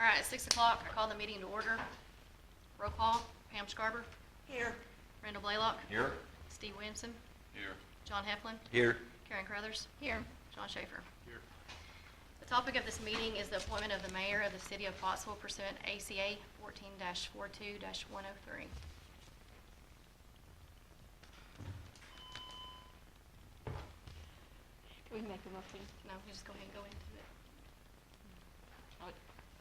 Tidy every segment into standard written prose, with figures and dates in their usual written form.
All right, at 6 o'clock, I call the meeting to order. Roll call, Pam Scarber, Here. Randall Blaylock, Here. Steve Williamson, Here. John Heflin, Here. Karen Crothers, Here. John Schaefer. Here. The topic of this meeting is the appointment of the mayor of the city of Pottsville pursuant ACA 14-42-103. Do we make a motion? No, we just go ahead and go into it.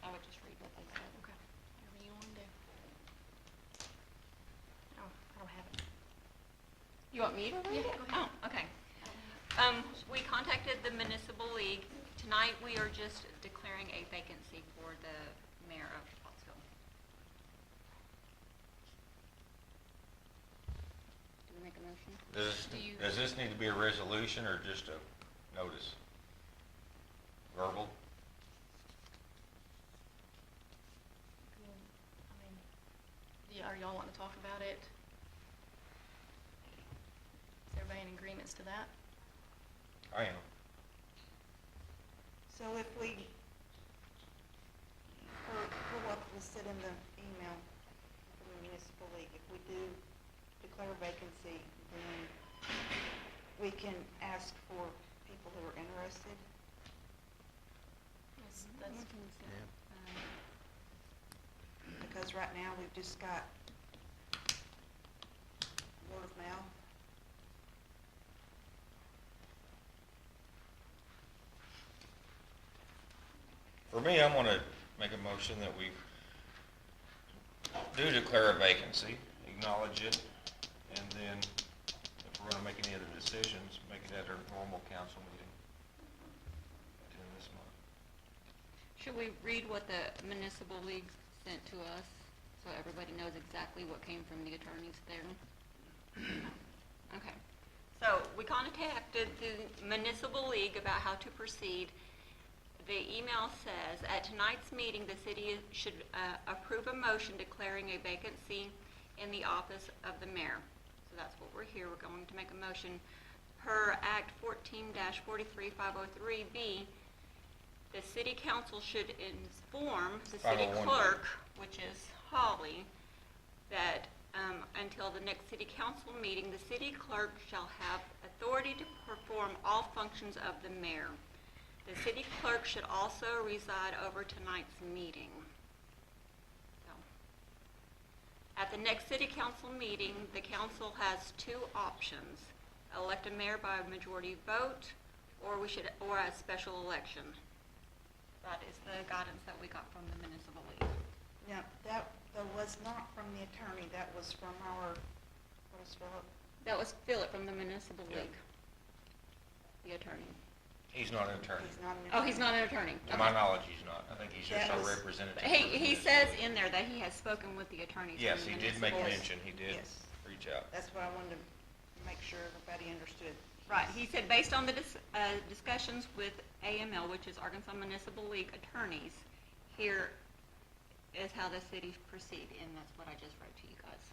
I would just read what they said. Okay, whatever you want to do. No, I don't have it. You want me to read Yeah, it? go ahead. Oh, okay. We contacted the Municipal League. Tonight, we are just declaring a vacancy for the mayor of Pottsville. Do we make a motion? Does this need to be a resolution or just a notice? Verbal? I mean, are y'all want to talk about it? Is everybody in agreements to that? I am. So if we, for what was said in the email from the municipal league, if we do declare a vacancy, then we can ask for people who are interested. That's, Because right now, we've just got word of mouth. For me, I'm gonna make a motion that we do declare a vacancy, acknowledge it, and then if we're gonna make any other decisions, make it at our normal council meeting at the end of this month. Should we read what the Municipal League sent to us, so everybody knows exactly what came from the attorneys there? Okay. So, we contacted the Municipal League about how to proceed. The email says, at tonight's meeting, the city should approve a motion declaring a vacancy in the office of the mayor. So that's what we're here. We're going to make a motion per Act 14-43503B. The city council should inform the city 501B. clerk, which is Holly, that until the next city council meeting, the city clerk shall have authority to perform all functions of the mayor. The city clerk should also reside over tonight's meeting. So, at the next city council meeting, the council has two options: elect a mayor by a majority vote, or a special election. That is the guidance that we got from the Municipal League. Now, that was not from the attorney, that was from our, what is Philip? That was Philip from the Municipal Yeah. League, the attorney. He's not an attorney. He's not an Oh, attorney. he's not an attorney. To my knowledge, he's not. I think he's just That our was- representative. He says in there that he has spoken with the attorneys. from Yes, the he did make municipal- mention, he did Yes. reach out. That's what I wanted to make sure everybody understood. Right, he said, based on the discussions with AML, which is Arkansas Municipal League attorneys, here is how the city proceed, and that's what I just read to you guys.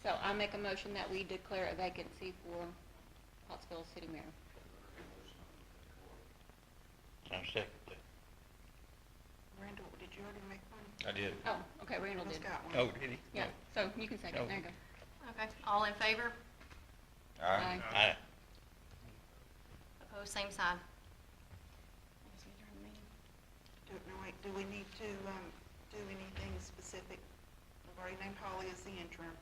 So I make a motion that we declare a vacancy for Pottsville City Mayor. I second that. Randall, did you already make one? I did. Oh, okay, Randall Randall's did. got one. Oh, did he? Yeah, so you can second, Oh. there you go. okay, all in favor? Aye. Aye. Opposed, same sign. Do we need to do anything specific? We've already named Holly as the interim.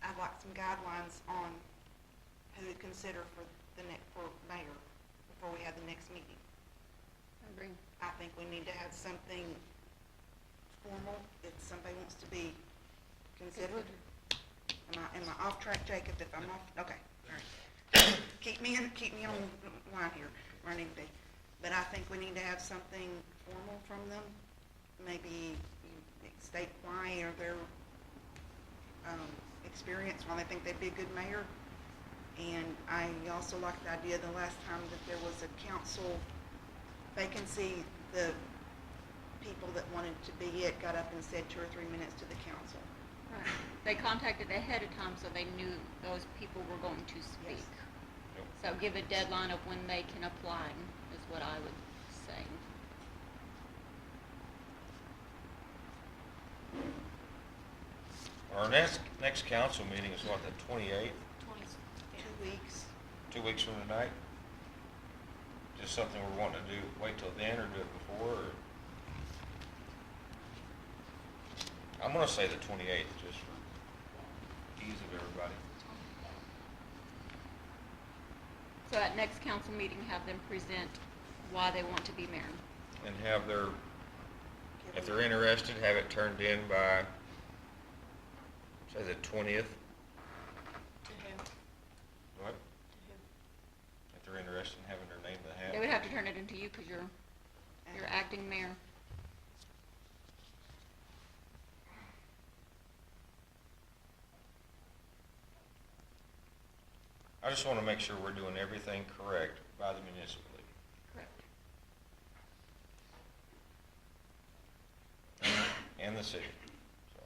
I'd like some guidelines on who to consider for mayor before we have the next meeting. I agree. I think we need to have something formal if somebody wants to be considered. Am I off track, Jacob? If I'm off, okay, all right. Keep me on line here, where I need to be. But I think we need to have something formal from them, maybe state why or their experience, why they think they'd be a good mayor. And I also liked the idea the last time that there was a council vacancy, the people that wanted to be it got up and said 2 or 3 minutes to the council. Right. They contacted ahead of time so they knew those people were going to speak. Yep. So give a deadline of when they can apply is what I would say. Our next council meeting is what, the 28th? 2 weeks. 2 weeks from tonight? Just something we're wanting to do, wait till then or do it before, or? I'm gonna say the 28th, just for ease of everybody. So at next council meeting, have them present why they want to be mayor. And have their, if they're interested, have it turned in by, say, the 20th. To who? What? To who? If they're interested in having their name in the hat. They would have to turn it into you because you're acting mayor. I just wanna make sure we're doing everything correct by the municipal league. Correct. And the city. So.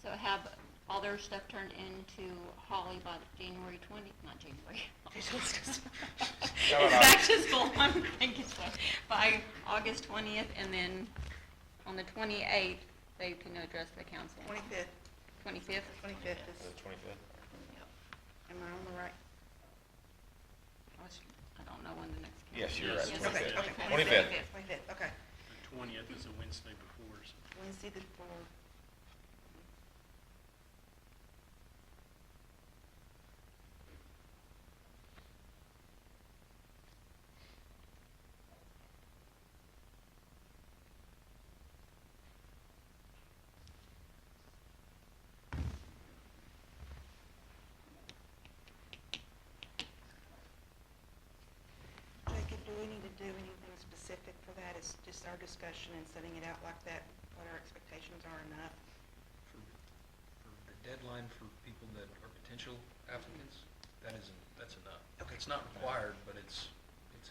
So have all their stuff turned into Holly by January 20th, not January. No, no. Back to school, I'm thinking so. By August 20th, and then on the 28th, they can address the council. 25th, 25th? 25th The is, 25th? am I on the right? I don't know when the next council. Yes, you're right, Yes, 25th. it's Okay, 25th. 25th, okay. The 20th is a Wednesday before, so. Wednesday the 4th. Jacob, do we need to do anything specific for that? Is just our discussion and setting it out like that, what our expectations are enough? For the deadline for people that are potential applicants, that's enough. Okay. It's not required, but it's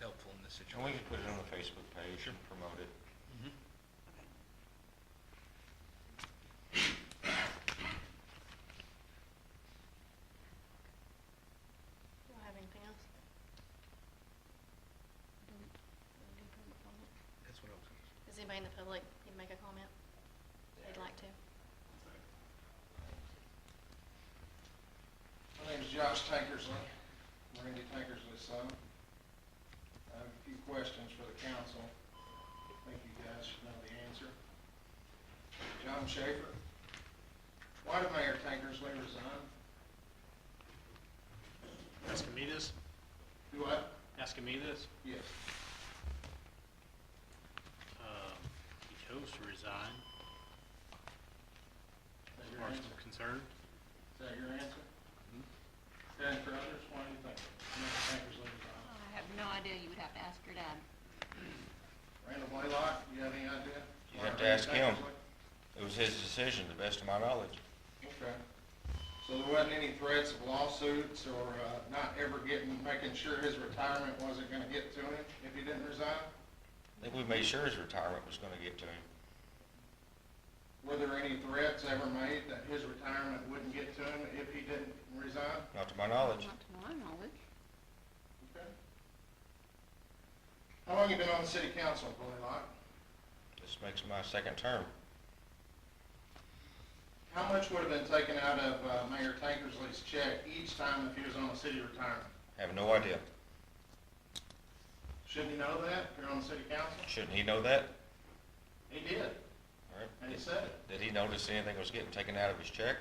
helpful in this And we situation. can put it on the Facebook page and promote it. Mhm. Okay. Do I have anything else? That's what I was gonna say. Does anybody in the public need to make a comment? They'd like to? My name is Josh Tankersley, Randy Tankersley's son. I have a few questions for the council. I think you guys should know the answer. John Schaefer, why did Mayor Tankersley resign? Asking me this? Do what? Asking me this? Yes. He chose to resign, Is that as your far as answer? I'm concerned. Is that your answer? And for others, why do you think Mayor Tankersley resigned? I have no idea. You would have to ask your dad. Randall Blaylock, do you have any idea? You Why have to Mayor ask him. Tankersley? It was his decision, to the best of my knowledge. Okay. So there wasn't any threats of lawsuits or not ever making sure his retirement wasn't gonna get to him if he didn't resign? I think we made sure his retirement was gonna get to him. Were there any threats ever made that his retirement wouldn't get to him if he didn't resign? Not to my knowledge. Not to my knowledge. Okay. How long you been on the city council, Blaylock? This makes my second term. How much would have been taken out of Mayor Tankersley's check each time if he was on a city retirement? Have no idea. Shouldn't he know that if you're on the city council? Shouldn't he know that? He did, All right. and he said it. Did he notice anything was getting taken out of his check?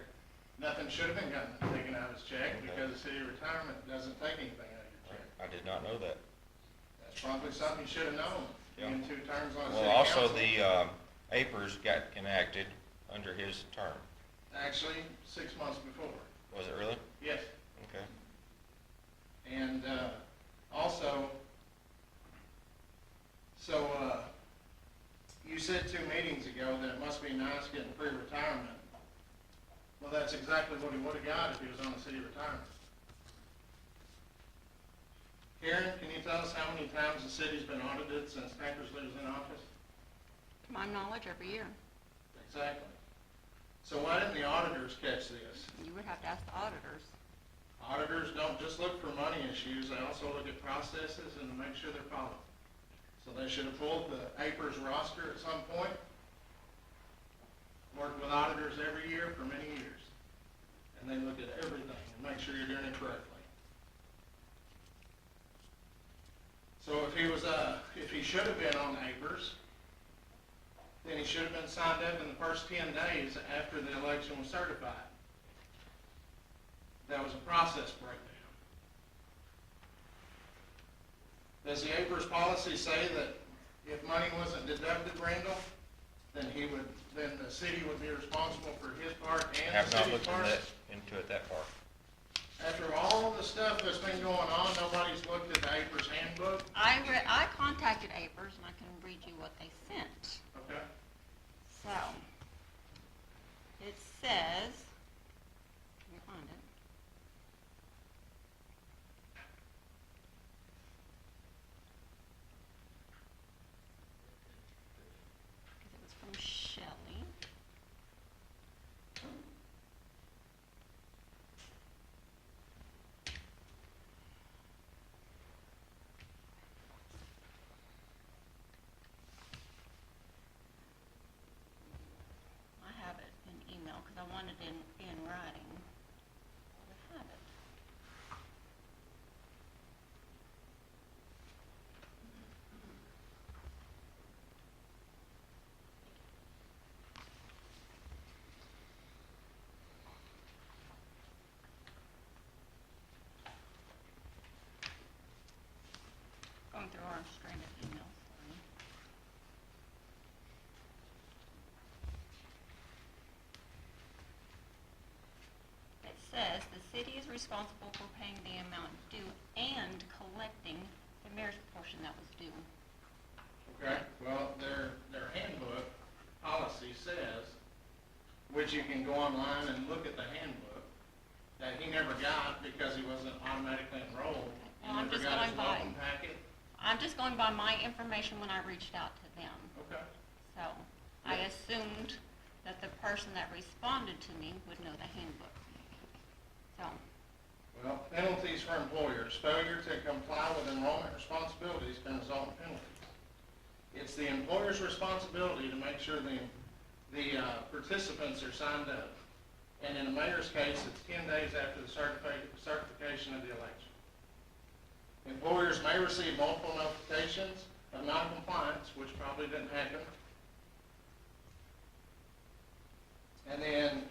Nothing should have been taken out of his check Okay. because the city retirement doesn't take anything out of your check. I did not know that. That's probably something you should have known, Yeah. in 2 terms on the Well, city council. also the APRS got enacted under his term. Actually, 6 months before, Was it really? yes. Okay. And also, so you said 2 meetings ago that it must be nice getting pre-retirement. Well, that's exactly what he would have got if he was on the city retirement. Karen, can you tell us how many times the city's been audited since Tankersley was in office? To my knowledge, every year. Exactly. So why didn't the auditors catch this? You would have to ask the auditors. Auditors don't just look for money issues, they also look at processes and to make sure they're followed. So they should have pulled the APRS roster at some point. Worked with auditors every year for many years. And they look at everything and make sure you're doing it correctly. So if he should have been on APRS, then he should have been signed up in the first 10 days after the election was certified. That was a process breakdown. Does the APRS policy say that if money wasn't deducted, Randall, then the city would be responsible for his part and Have the not city's looked part? into it that far. After all the stuff that's been going on, nobody's looked at the APRS handbook, I contacted APRS, and I can read you what they sent. okay? So, it says, let me find it. Because it was from Shelley. I have it in email because I wanted it in writing. I have it. Going through our string of emails. Sorry. It says the city is responsible for paying the amount due and collecting the mayor's portion that was due. Okay, well, their handbook policy says, which you can go online and look at the handbook, that he never got because he wasn't automatically enrolled. He Well, I'm never just got his going by- welcome packet. I'm just going by my information when I reached out to them. Okay. So I assumed that the person that responded to me would know the handbook. So, Well, penalties for employers, failure to comply with enrollment responsibilities can result in penalties. It's the employer's responsibility to make sure the participants are signed up. And in the mayor's case, it's 10 days after the certification of the election. Employers may receive multiple notifications of noncompliance, which probably didn't happen. And then,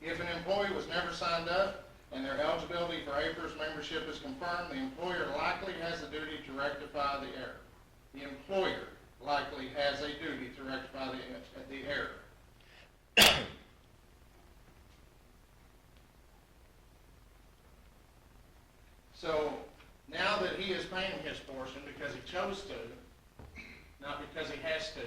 if an employee was never signed up and their eligibility for APRS membership is confirmed, the employer likely has a duty to rectify the error. The employer likely has a duty to rectify the error. So, now that he is paying his portion because he chose to, not because he has to,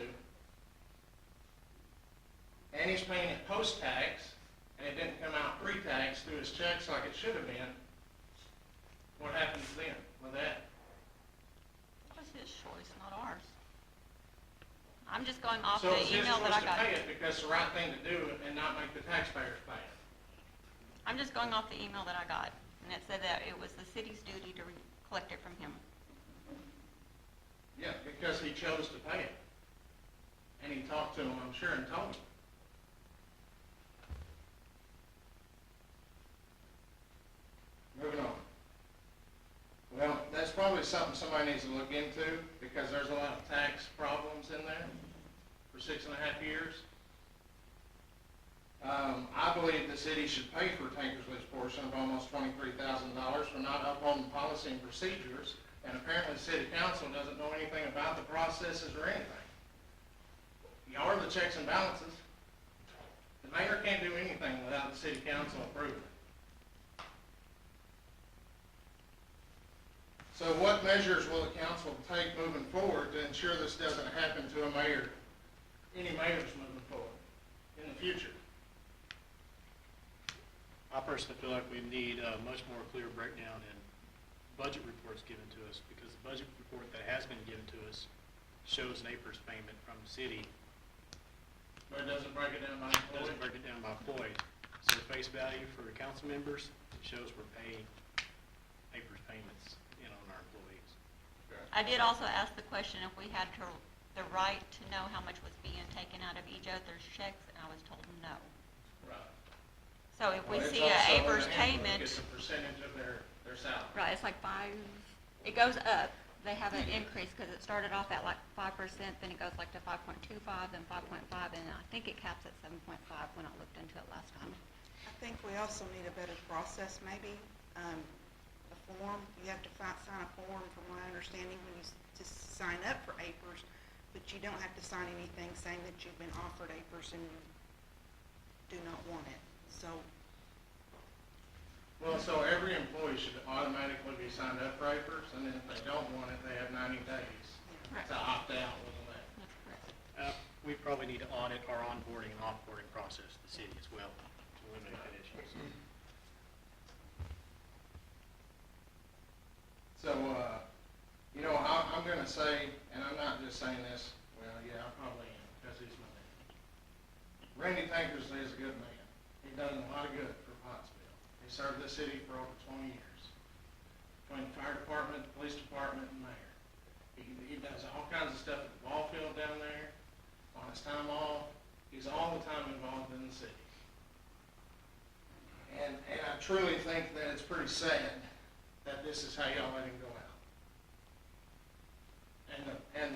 and he's paying it post-tax, and it didn't come out pre-tax through his checks like it should have been, what happens then with that? it was his choice, not ours. I'm just going off So the it's his email that I choice to got. pay it because it's the right thing to do and not make the taxpayers pay it. I'm just going off the email that I got, and it said that it was the city's duty to collect it from him. Yeah, because he chose to pay it. And he talked to him, I'm sure, and told him. Moving on. Well, that's probably something somebody needs to look into, because there's a lot of tax problems in there for 6.5 years. I believe the city should pay for Tankersley's portion of almost $23,000 for not upholding policy and procedures, and apparently the city council doesn't know anything about the processes or anything. Y'all are the checks and balances. The mayor can't do anything without the city council approving it. So what measures will the council take moving forward to ensure this doesn't happen to a mayor, any mayors moving forward in the future? I personally feel like we need a much more clear breakdown in budget reports given to us, because the budget report that has been given to us shows an APRS payment from the city. But it doesn't break it down by It employee? doesn't break it down by employee. So face value for the council members, it shows we're paying I did also ask the question if we had the right to know how much was being taken out of each other's checks, and I was told no. Right. So if we Well, it's see a also in Avers the handbook, payment, It's a percentage of their salary. right, it's like it goes up. They have an increase because it started off at like 5%, then it goes like to 5.25, then 5.5, and I think it caps at 7.5 when I looked into it last time. I think we also need a better process, maybe, a form, you have to sign a form, from my understanding, when you to sign up for APERS, but you don't have to sign anything saying that you've been offered APERS and do not want it, so, Well, so every employee should automatically be signed up for APERS, and then if they don't want it, they have 90 days Right. to opt out with that. That's correct. We probably need to audit our onboarding and offboarding process to the city as well, to eliminate that issue. So, I'm gonna say, and I'm not just saying this, well, yeah, I probably am, because he's my man. Randy Tankersley is a good man. He done a lot of good for Pottsville. He served the city for over 20 years, between the fire department, police department, and mayor. He does all kinds of stuff at the ball field down there, on his time off. He's all the time involved in the city. And I truly think that it's pretty sad that this is how y'all let him go out. And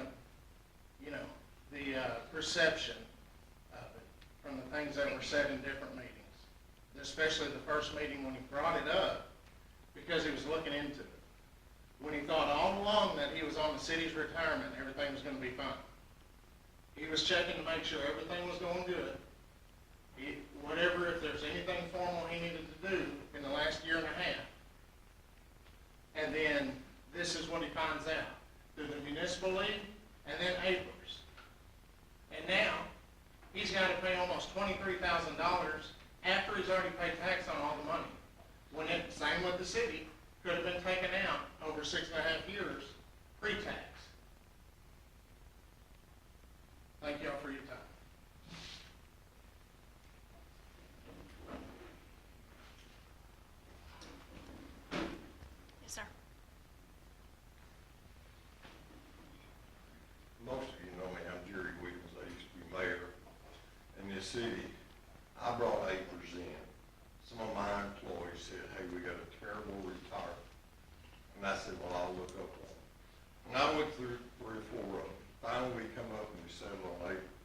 the perception of it, from the things that were said in different meetings, especially the first meeting when he brought it up, because he was looking into it. When he thought all along that he was on the city's retirement, and everything was gonna be fine. He was checking to make sure everything was going good. Whatever, if there's anything formal he needed to do in the last year and a half. And then this is what he finds out through the municipal league and then APERS. And now he's got to pay almost $23,000 after he's already paid tax on all the money. When it, same with the city, could have been taken out over 6.5 years pre-tax. Thank y'all for your time. Yes, sir. Most of you know me, I'm Jerry Williams, I used to be mayor in this city. I brought APERS in. Some of my employees said, hey, we got a terrible retirement. And I said, well, I'll look up one. And I went through 3 or 4 of them. Finally, we come up and we settled on APERS.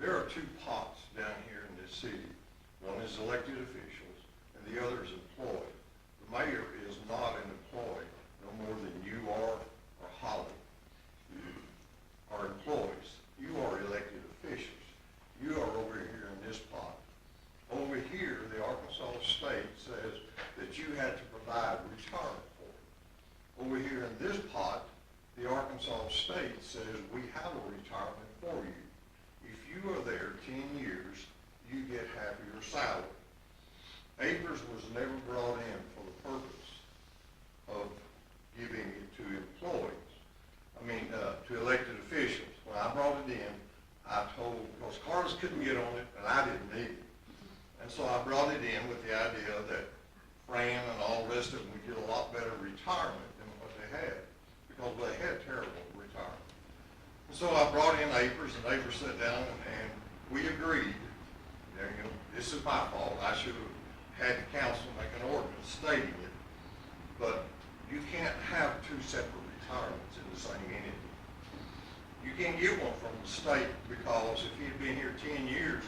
There are 2 pots down here in this city. One is elected officials and the other is employed. The mayor is not an employee, no more than you are or Holly are employees. You are elected officials. You are over here in this pot. Over here, the Arkansas state says that you had to provide retirement for it. Over here in this pot, the Arkansas state says we have a retirement for you. If you are there 10 years, you get half of your salary. APERS was never brought in for the purpose of giving it to employees. To elected officials. When I brought it in, I told, because Carlos couldn't get on it, and I didn't need it. And so I brought it in with the idea that Fran and all the rest of them would get a lot better retirement than what they had, because they had terrible retirement. And so I brought in APERS, and APERS sat down, and we agreed. This is my fault. I should have had the council make an ordinance stating it. But you can't have 2 separate retirements in the same entity. You can't get one from the state, because if he'd been here 10 years,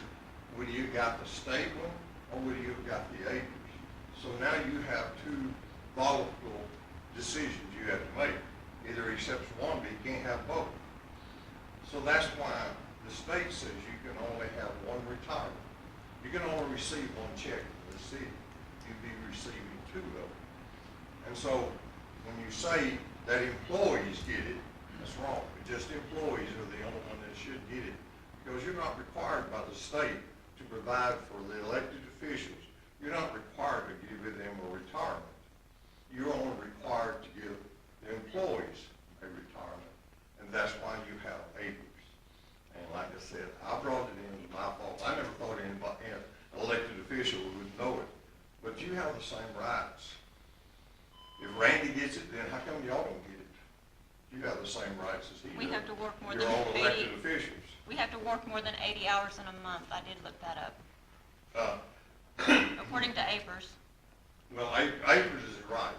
would you have got the state one or would you have got the APERS? So now you have 2 volatile decisions you have to make. Either accepts one, but you can't have both. So that's why the state says you can only have 1 retirement. You can only receive 1 check from the city. You'd be receiving 2 of them. And so when you say that employees get it, that's wrong. Just employees are the only one that should get it, because you're not required by the state to provide for the elected officials. You're not required to give them a retirement. You're only required to give the employees a retirement, and that's why you have APERS. And like I said, I brought it in, it was my fault. I never thought anybody, an elected official would know it, but you have the same rights. If Randy gets it, then how come y'all don't get it? You have the same rights as he does. We have to work more You're than all 80. elected officials. We have to work more than 80 hours in a month. I did look that up, Uh, according to APERS. Well, Akers is right,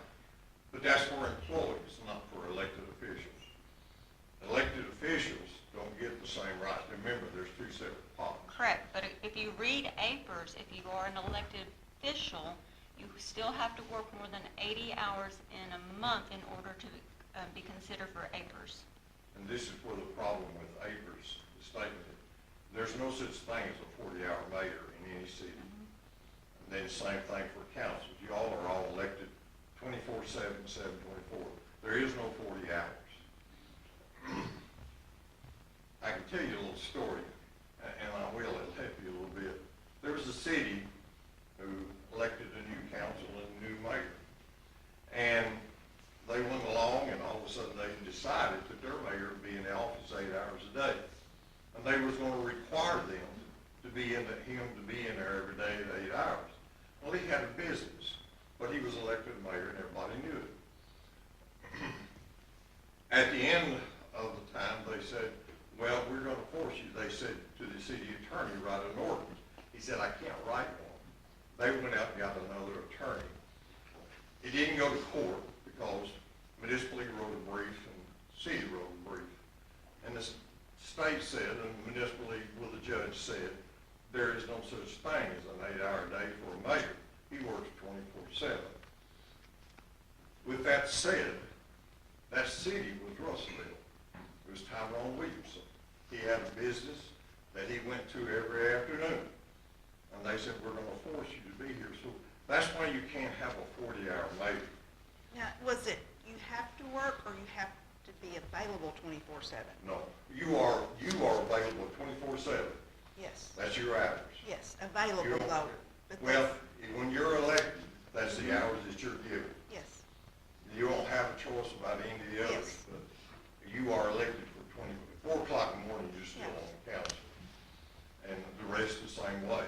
but that's for employees, not for elected officials. Elected officials don't get the same rights. Remember, there's two separate pots. Correct, but if you read APERS, if you are an elected official, you still have to work more than 80 hours in a month in order to be considered for APERS. And this is where the problem with Akers, the statement, there's no such thing as a 40-hour mayor in any city. And then same thing for councils. You all are all elected 24/7, 7/24. There is no 40 hours. I can tell you a little story, and I will, it'll help you a little bit. There was a city who elected a new council and a new mayor. And they went along, and all of a sudden they decided that their mayor would be in the office 8 hours a day. And they was gonna require them to be in, him to be in there every day at 8 hours. Well, he had a business, but he was elected mayor and everybody knew it. At the end of the time, they said, well, we're gonna force you. They said to the city attorney, write an ordinance. He said, I can't write one. They went out and got another attorney. It didn't go to court because municipally wrote a brief and city wrote a brief. And the state said, and municipally, well, the judge said, there is no such thing as an 8-hour day for a mayor. He works 24/7. With that said, that city was Russellville. It was Tyrone Williamson. He had a business that he went to every afternoon. And they said, we're gonna force you to be here. So that's why you can't have a 40-hour mayor. Now, was it you have to work or you have to be available 24/7? No, you are available 24/7. Yes, That's your hours. yes, available You don't- though. But Well, that's- when you're elected, that's the hours that you're given. yes, You don't have a choice about any of the others. Yes. But you are elected for 4 o'clock in the morning, you're still Yeah. on the council. And the rest the same way.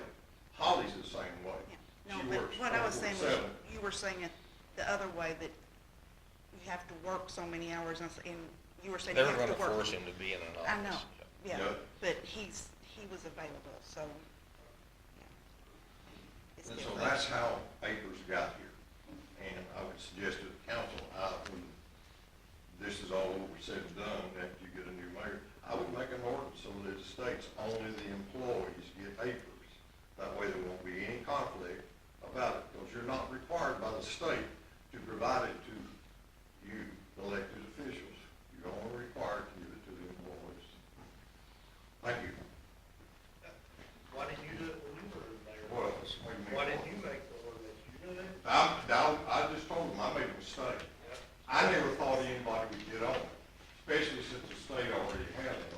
Holly's the same way. yeah. No, She but works what I was saying was, 24/7. you were saying it the other way, that you have to work so many hours, and you were saying They you were have to gonna work. force him to be in an office. I know, yeah, Yeah. but he was available, so, yeah. It's And so different. that's how Akers got here. And I would suggest to the council, when this is all over said and done, after you get a new mayor, I would make an ordinance so that it states only the employees get Akers. That way there won't be any conflict about it, because you're not required by the state to provide it to you, the elected officials. You're only required to give it to the employees. Thank you. Why didn't you do it when you were mayor? What else? What do you mean? Why didn't you make the ordinance? You know that? I just told them I made a mistake. I never thought anybody would get on it, especially since the state already had it.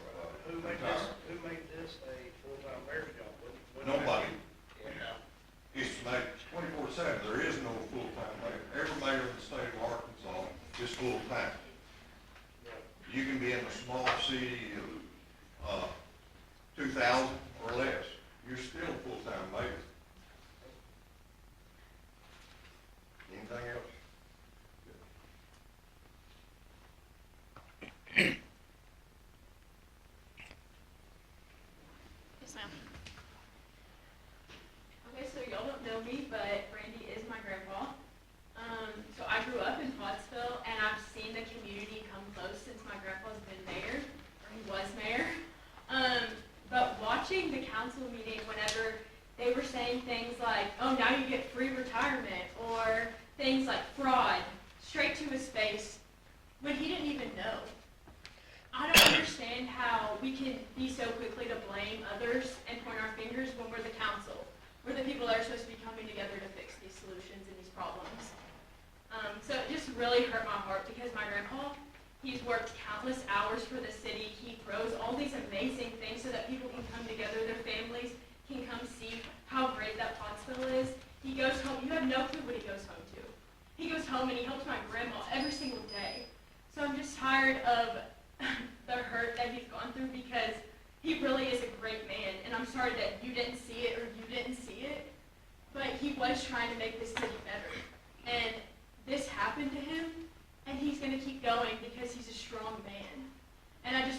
Who made this a full-time mayor's job? Nobody. Yeah. It's like 24/7. There is no full-time mayor. Every mayor in the state of Arkansas is full-time. You can be in a small city of 2,000 or less. You're still a full-time mayor. Anything else? Yes, ma'am. Okay, so y'all don't know me, but Randy is my grandpa. So I grew up in Pottsville, and I've seen the community come close since my grandpa's been mayor, or he was mayor. But watching the council meeting, whenever they were saying things like, oh, now you get free retirement, or things like fraud, straight to his face, when he didn't even know. I don't understand how we can be so quickly to blame others and point our fingers when we're the council. We're the people that are supposed to be coming together to fix these solutions and these problems. So it just really hurt my heart because my grandpa, he's worked countless hours for the city. He throws all these amazing things so that people can come together, their families can come see how great that Pottsville is. He goes home, you have no clue what he goes home to. He goes home and he helps my grandma every single day. So I'm just tired of the hurt that he's gone through because he really is a great man. And I'm sorry that you didn't see it or you didn't see it, but he was trying to make this city better. And this happened to him, and he's going to keep going because he's a strong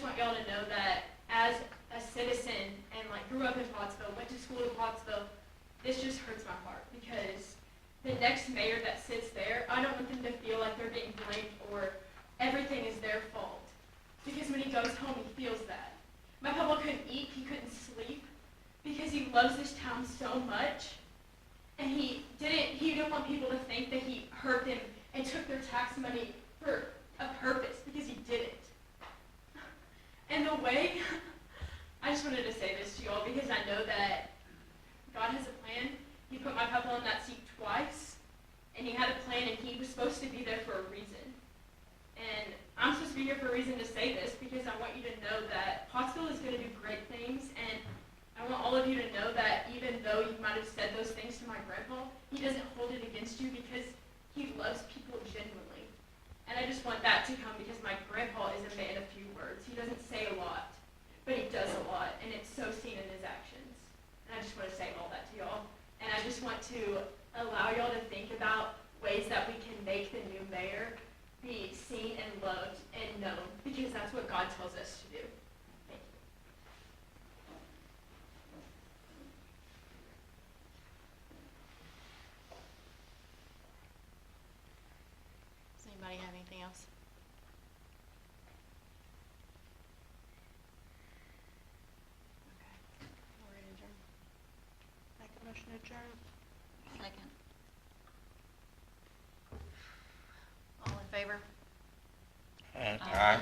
want y'all to know that as a citizen and like grew up in Pottsville, went to school in Pottsville, this just hurts my heart because the next mayor that sits there, I don't want them to feel like they're getting blamed or everything is their fault. Because when he goes home, he feels that. My papa couldn't eat, he couldn't sleep because he loves this town so much. And he didn't want people to think that he hurt them and took their tax money for a purpose because he didn't. And the way, I just wanted to say this to y'all because I know that God has a plan. He put my papa in that seat twice, and he had a plan, and he was supposed to be there for a reason. And I'm supposed to be here for a reason to say this because I want you to know that Pottsville is going to do great things, and I want all of you to know that even though you might have said those things to my grandpa, he doesn't hold it against you because he loves people genuinely. And I just want that to come because my grandpa is a man of few words. He doesn't say a lot, but he does a lot, and it's so seen in his actions. And I just want to say all that to y'all. And I just want to allow y'all to think about ways that we can make the new mayor be seen and loved and known, because that's what God tells us to do. Thank you. Does anybody have anything else? Okay, we're ready to adjourn. Make a motion to adjourn. Second. All in favor? Aye.